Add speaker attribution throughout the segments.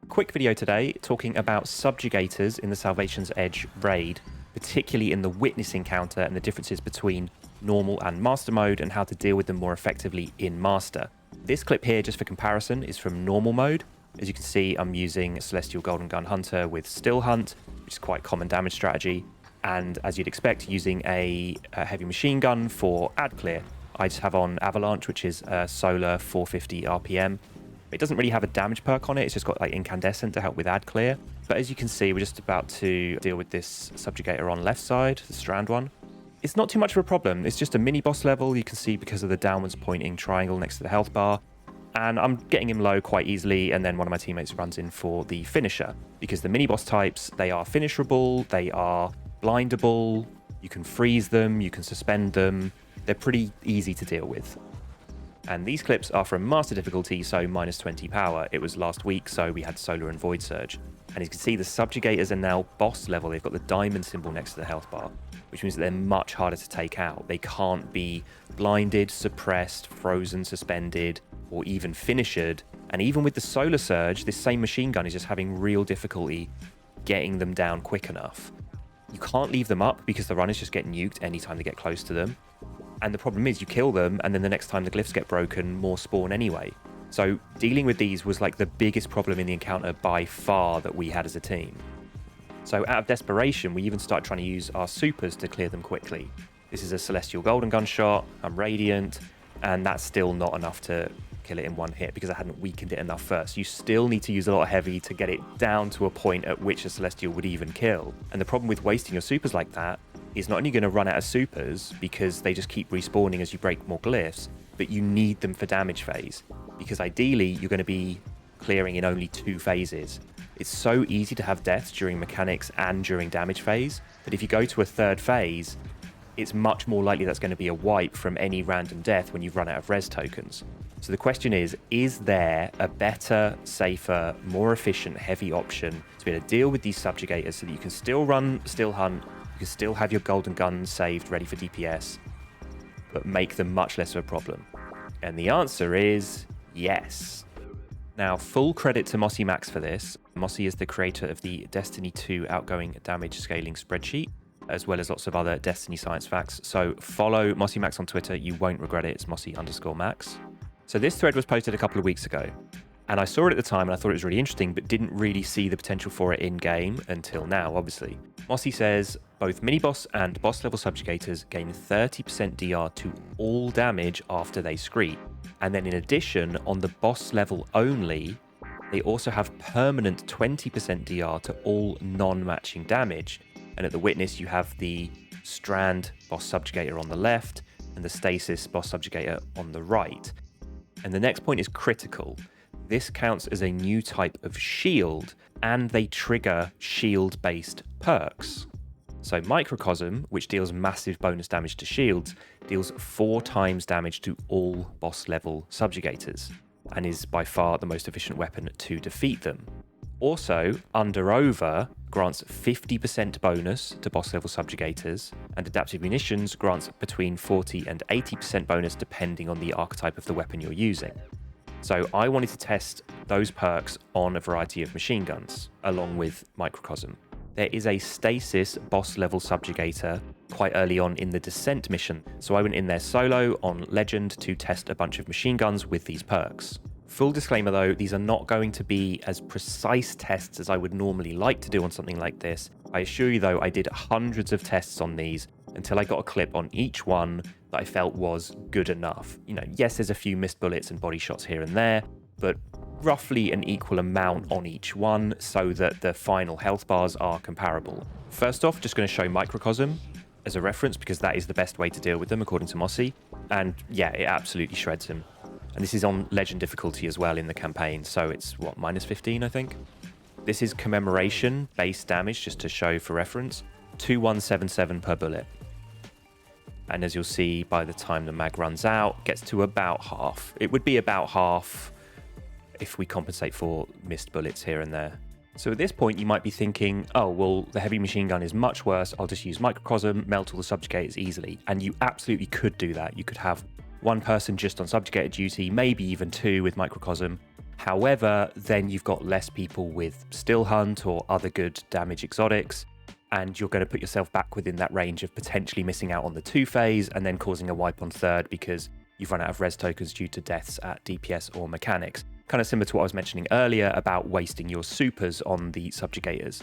Speaker 1: Quick video today talking about Subjugators in the Salvation's Edge raid, particularly in the Witness encounter and the differences between normal and master mode and how to deal with them more effectively in master. This clip here, just for comparison, is from normal mode. As you can see, I'm using Celestial Golden Gun Hunter with Still Hunt, which is quite a common damage strategy, and as you'd expect, using a heavy machine gun for ad clear. I just have on Avalanche, which is a solar 450 RPM. It doesn't really have a damage perk on it, it's just got like incandescent to help with ad clear. But as you can see, we're just about to deal with this Subjugator on left side, the strand one. It's not too much of a problem, it's just a mini boss level, you can see because of the downwards pointing triangle next to the health bar. And I'm getting him low quite easily, and then one of my teammates runs in for the finisher. Because the mini boss types, they are finisherable, they are blindable, you can freeze them, you can suspend them, they're pretty easy to deal with. And these clips are from master difficulty, so minus 20 power. It was last week, so we had solar and void surge. And you can see the Subjugators are now boss level. They've got the diamond symbol next to the health bar, which means that they're much harder to take out. They can't be blinded, suppressed, frozen, suspended, or even finished. And even with the solar surge, this same machine gun is just having real difficulty getting them down quick enough. You can't leave them up because the runners just get nuked anytime they get close to them. And the problem is you kill them, and then the next time the glyphs get broken, more spawn anyway. So dealing with these was like the biggest problem in the encounter by far that we had as a team. So out of desperation, we even started trying to use our supers to clear them quickly. This is a Celestial Golden Gun shot, I'm Radiant, and that's still not enough to kill it in one hit because I hadn't weakened it enough first. You still need to use a lot of heavy to get it down to a point at which a Celestial would even kill. And the problem with wasting your supers like that is not only going to run out of supers because they just keep respawning as you break more glyphs, but you need them for damage phase because ideally you're going to be clearing in only 2 phases. It's so easy to have deaths during mechanics and during damage phase that if you go to a 3rd phase, it's much more likely that's going to be a wipe from any random death when you've run out of res tokens. So the question is there a better, safer, more efficient heavy option to be able to deal with these Subjugators so that you can still run Still Hunt, you can still have your golden guns saved ready for DPS, but make them much less of a problem? And the answer is yes. Now, full credit to Mossy Max for this. Mossy is the creator of the Destiny 2 outgoing damage scaling spreadsheet, as well as lots of other Destiny science facts. So follow Mossy Max on Twitter, you won't regret it, it's Mossy_Max. So this thread was posted a couple of weeks ago, and I saw it at the time and I thought it was really interesting, but didn't really see the potential for it in game until now, obviously. Mossy says, both mini-boss and boss-level Subjugators gain 30% DR to all damage after they screed. And then in addition, on the boss level only, they also have permanent 20% DR to all non-matching damage. And at the Witness, you have the Strand boss Subjugator on the left and the Stasis boss Subjugator on the right. And the next point is critical. This counts as a new type of shield, and they trigger shield-based perks. So Microcosm, which deals massive bonus damage to shields, deals 4 times damage to all boss-level Subjugators, and is by far the most efficient weapon to defeat them. Also, Under Over grants 50% bonus to boss-level Subjugators, and Adaptive Munitions grants between 40 and 80% bonus depending on the archetype of the weapon you're using. So I wanted to test those perks on a variety of machine guns, along with Microcosm. There is a Stasis boss-level Subjugator quite early on in the Descent mission, so I went in there solo on Legend to test a bunch of machine guns with these perks. Full disclaimer though, these are not going to be as precise tests as I would normally like to do on something like this. I assure you though, I did hundreds of tests on these until I got a clip on each one that I felt was good enough. You know, yes, there's a few missed bullets and body shots here and there, but roughly an equal amount on each one so that the final health bars are comparable. First off, just going to show Microcosm as a reference because that is the best way to deal with them according to Mossy. And yeah, it absolutely shreds him. And this is on Legend difficulty as well in the campaign, so it's, what, minus 15, I think? This is Commemoration, base damage, just to show for reference, 2177 per bullet. And as you'll see, by the time the mag runs out, gets to about half. It would be about half if we compensate for missed bullets here and there. So at this point, you might be thinking, oh, well, the heavy machine gun is much worse. I'll just use Microcosm, melt all the Subjugators easily. And you absolutely could do that. You could have one person just on Subjugator duty, maybe even 2 with Microcosm, However, then you've got less people with Still Hunt or other good damage exotics, and you're going to put yourself back within that range of potentially missing out on the 2-phase and then causing a wipe on third because you've run out of res tokens due to deaths at DPS or mechanics. Kind of similar to what I was mentioning earlier about wasting your supers on the Subjugators.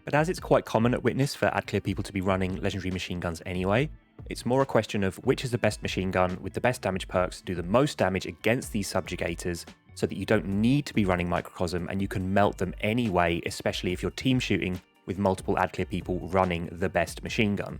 Speaker 1: But as it's quite common at Witness for ad clear people to be running legendary machine guns anyway, it's more a question of which is the best machine gun with the best damage perks to do the most damage against these Subjugators so that you don't need to be running Microcosm and you can melt them anyway, especially if you're team shooting with multiple ad clear people running the best machine gun.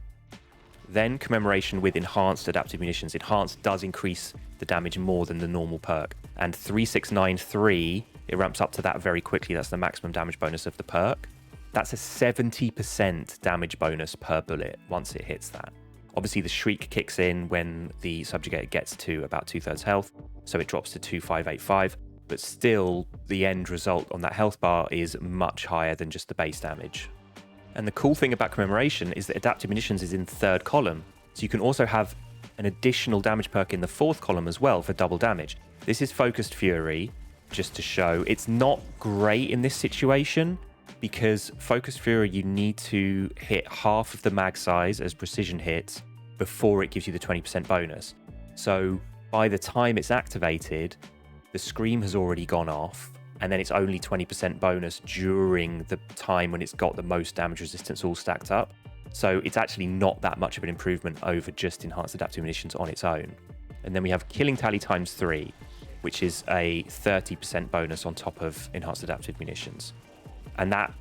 Speaker 1: Then Commemoration with Enhanced Adaptive Munitions. Enhanced does increase the damage more than the normal perk. And 3693, it ramps up to that very quickly. That's the maximum damage bonus of the perk. That's a 70% damage bonus per bullet once it hits that. Obviously, the Shriek kicks in when the Subjugator gets to about 2/3 health, so it drops to 2585. But still, the end result on that health bar is much higher than just the base damage. And the cool thing about Commemoration is that Adaptive Munitions is in third column, so you can also have an additional damage perk in the fourth column as well for double damage. This is Focused Fury, just to show. It's not great in this situation, because Focused Fury, you need to hit half of the mag size as precision hits before it gives you the 20% bonus. So by the time it's activated, the Scream has already gone off, and then it's only 20% bonus during the time when it's got the most damage resistance all stacked up. So it's actually not that much of an improvement over just Enhanced Adaptive Munitions on its own. And then we have Killing Tally ×3, which is a 30% bonus on top of Enhanced Adaptive Munitions. And that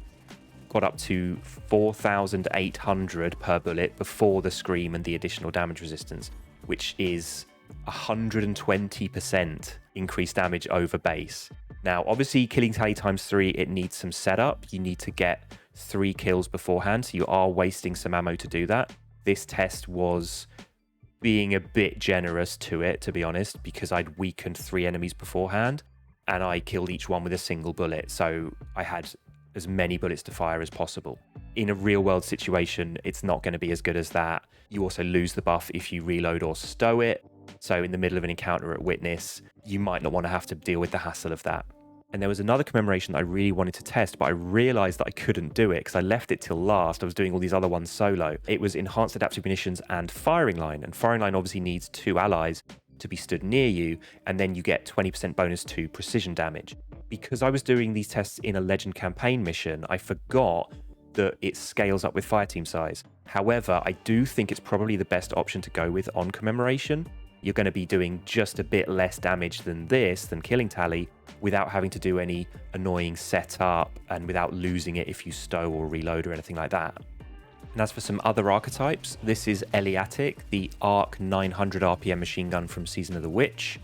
Speaker 1: got up to 4,800 per bullet before the Scream and the additional damage resistance, which is 120% increased damage over base. Now, obviously, Killing Tally ×3, it needs some setup. You need to get 3 kills beforehand, so you are wasting some ammo to do that. This test was being a bit generous to it, to be honest, because I'd weakened 3 enemies beforehand, and I killed each one with a single bullet, so I had as many bullets to fire as possible. In a real-world situation, it's not going to be as good as that. You also lose the buff if you reload or stow it, so in the middle of an encounter at Witness, you might not want to have to deal with the hassle of that. And there was another Commemoration that I really wanted to test, but I realized that I couldn't do it because I left it till last. I was doing all these other ones solo. It was Enhanced Adaptive Munitions and Firing Line. And Firing Line obviously needs 2 allies to be stood near you, and then you get 20% bonus to precision damage. Because I was doing these tests in a Legend campaign mission, I forgot that it scales up with fireteam size. However, I do think it's probably the best option to go with on Commemoration. You're going to be doing just a bit less damage than Killing Tally, without having to do any annoying setup and without losing it if you stow or reload or anything like that. And as for some other archetypes, this is Eliatic, the Arc 900 RPM machine gun from Season of the Witch.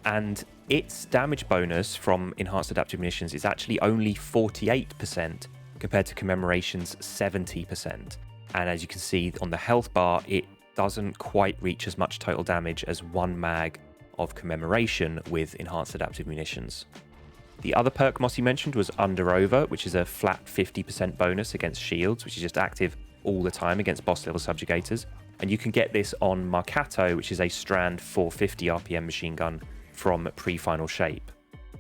Speaker 1: And its damage bonus from Enhanced Adaptive Munitions is actually only 48% compared to Commemoration's 70%. And as you can see on the health bar, it doesn't quite reach as much total damage as 1 mag of Commemoration with Enhanced Adaptive Munitions. The other perk Mossy mentioned was Under Over, which is a flat 50% bonus against shields, which is just active all the time against boss level Subjugators. And you can get this on Marcato, which is a Strand 450 RPM machine gun from Pre-Final Shape.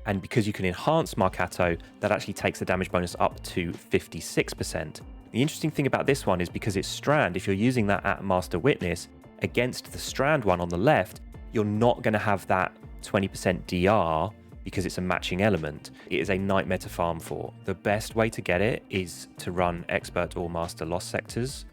Speaker 1: And because you can enhance Marcato, that actually takes the damage bonus up to 56%. The interesting thing about this one is because it's Strand, if you're using that at Master Witness against the Strand one on the left, you're not going to have that 20% DR because it's a matching element. It is a nightmare to farm for. The best way to get it is to run Expert or Master Lost Sectors.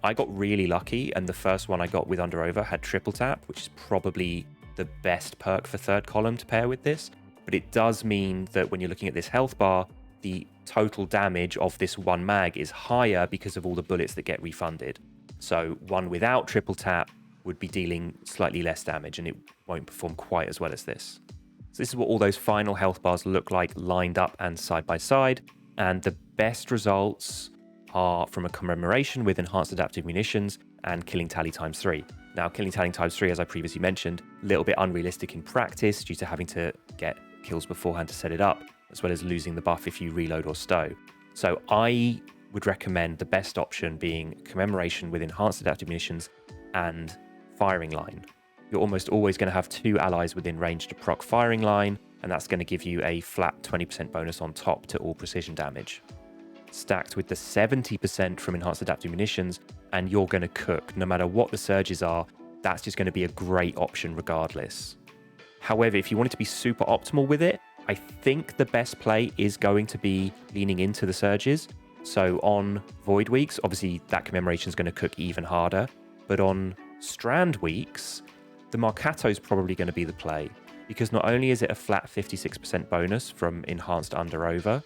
Speaker 1: I got really lucky, and the first one I got with Under Over had triple tap, which is probably the best perk for third column to pair with this. But it does mean that when you're looking at this health bar, the total damage of this 1 mag is higher because of all the bullets that get refunded. So one without triple tap would be dealing slightly less damage, and it won't perform quite as well as this. So this is what all those final health bars look like lined up and side by side. And the best results are from a Commemoration with Enhanced Adaptive Munitions and Killing Tally ×3. Now, Killing Tally ×3, as I previously mentioned, a little bit unrealistic in practice due to having to get kills beforehand to set it up, as well as losing the buff if you reload or stow. So I would recommend the best option being Commemoration with Enhanced Adaptive Munitions and Firing Line. You're almost always going to have 2 allies within range to proc Firing Line, and that's going to give you a flat 20% bonus on top to all precision damage. Stacked with the 70% from enhanced adaptive munitions, and you're going to cook. No matter what the surges are, that's just going to be a great option regardless. However, if you wanted to be super optimal with it, I think the best play is going to be leaning into the surges. So on Void weeks, obviously that commemoration is going to cook even harder. But on Strand weeks, the Marcato is probably going to be the play. Because not only is it a flat 56% bonus from enhanced under over,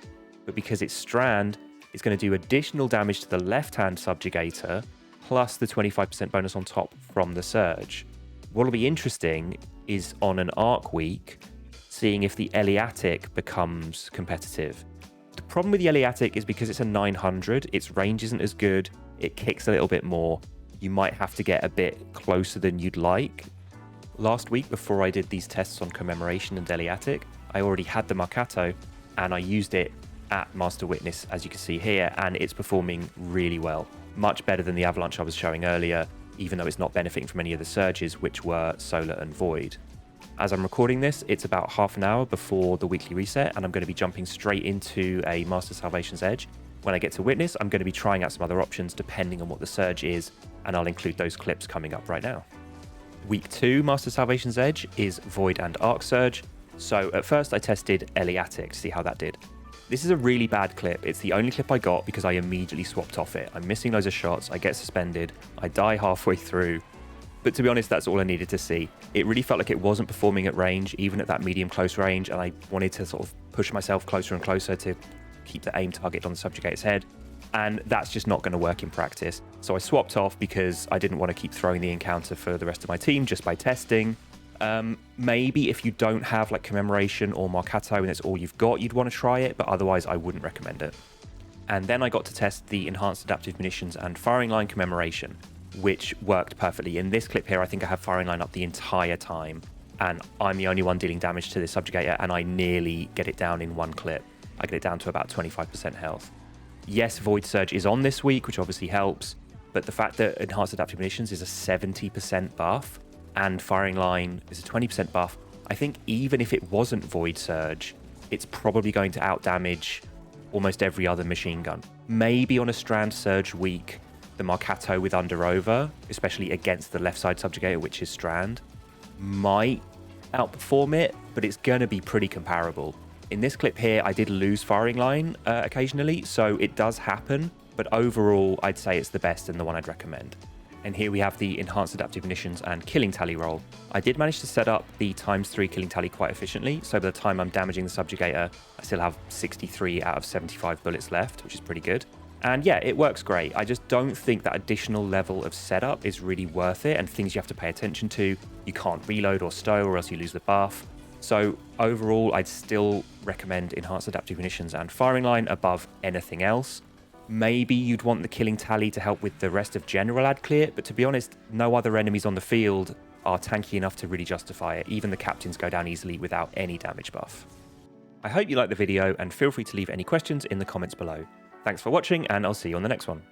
Speaker 1: but because it's Strand, it's going to do additional damage to the left-hand Subjugator, plus the 25% bonus on top from the Surge. What will be interesting is on an Arc week, seeing if the Eliatic becomes competitive. The problem with the Eliatic is because it's a 900, its range isn't as good, it kicks a little bit more. You might have to get a bit closer than you'd like. Last week, before I did these tests on Commemoration and Eliatic, I already had the Marcato, and I used it at Master Witness, as you can see here, and it's performing really well. Much better than the Avalanche I was showing earlier, even though it's not benefiting from any of the surges, which were Solar and Void. As I'm recording this, it's about half an hour before the weekly reset, and I'm going to be jumping straight into a Master Salvation's Edge. When I get to Witness, I'm going to be trying out some other options depending on what the surge is, and I'll include those clips coming up right now. Week 2 Master Salvation's Edge is Void and Arc Surge. So at first I tested Eliatic to see how that did. This is a really bad clip. It's the only clip I got because I immediately swapped off it. I'm missing loads of shots, I get suspended, I die halfway through. But to be honest, that's all I needed to see. It really felt like it wasn't performing at range, even at that medium close range, and I wanted to sort of push myself closer and closer to keep the aim target on the Subjugator's head. And that's just not going to work in practice. So I swapped off because I didn't want to keep throwing the encounter for the rest of my team just by testing. Maybe if you don't have like Commemoration or Marcato and it's all you've got, you'd want to try it, but otherwise I wouldn't recommend it. And then I got to test the Enhanced Adaptive Munitions and Firing Line Commemoration, which worked perfectly. In this clip here, I think I have Firing Line up the entire time, and I'm the only one dealing damage to this Subjugator, and I nearly get it down in one clip. I get it down to about 25% health. Yes, Void Surge is on this week, which obviously helps, but the fact that Enhanced Adaptive Munitions is a 70% buff and Firing Line is a 20% buff, I think even if it wasn't Void Surge, it's probably going to outdamage almost every other machine gun. Maybe on a Strand Surge week, the Marcato with under over, especially against the left side Subjugator, which is Strand, might outperform it, but it's going to be pretty comparable. In this clip here, I did lose Firing Line occasionally, so it does happen, but overall, I'd say it's the best and the one I'd recommend. And here we have the Enhanced Adaptive Munitions and Killing Tally roll. I did manage to set up the ×3 Killing Tally quite efficiently, so by the time I'm damaging the Subjugator, I still have 63 out of 75 bullets left, which is pretty good. And yeah, it works great. I just don't think that additional level of setup is really worth it, and things you have to pay attention to. You can't reload or stow or else you lose the buff. So overall, I'd still recommend Enhanced Adaptive Munitions and Firing Line above anything else. Maybe you'd want the Killing Tally to help with the rest of General Ad Clear, but to be honest, no other enemies on the field are tanky enough to really justify it. Even the captains go down easily without any damage buff. I hope you liked the video, and feel free to leave any questions in the comments below. Thanks for watching, and I'll see you on the next one.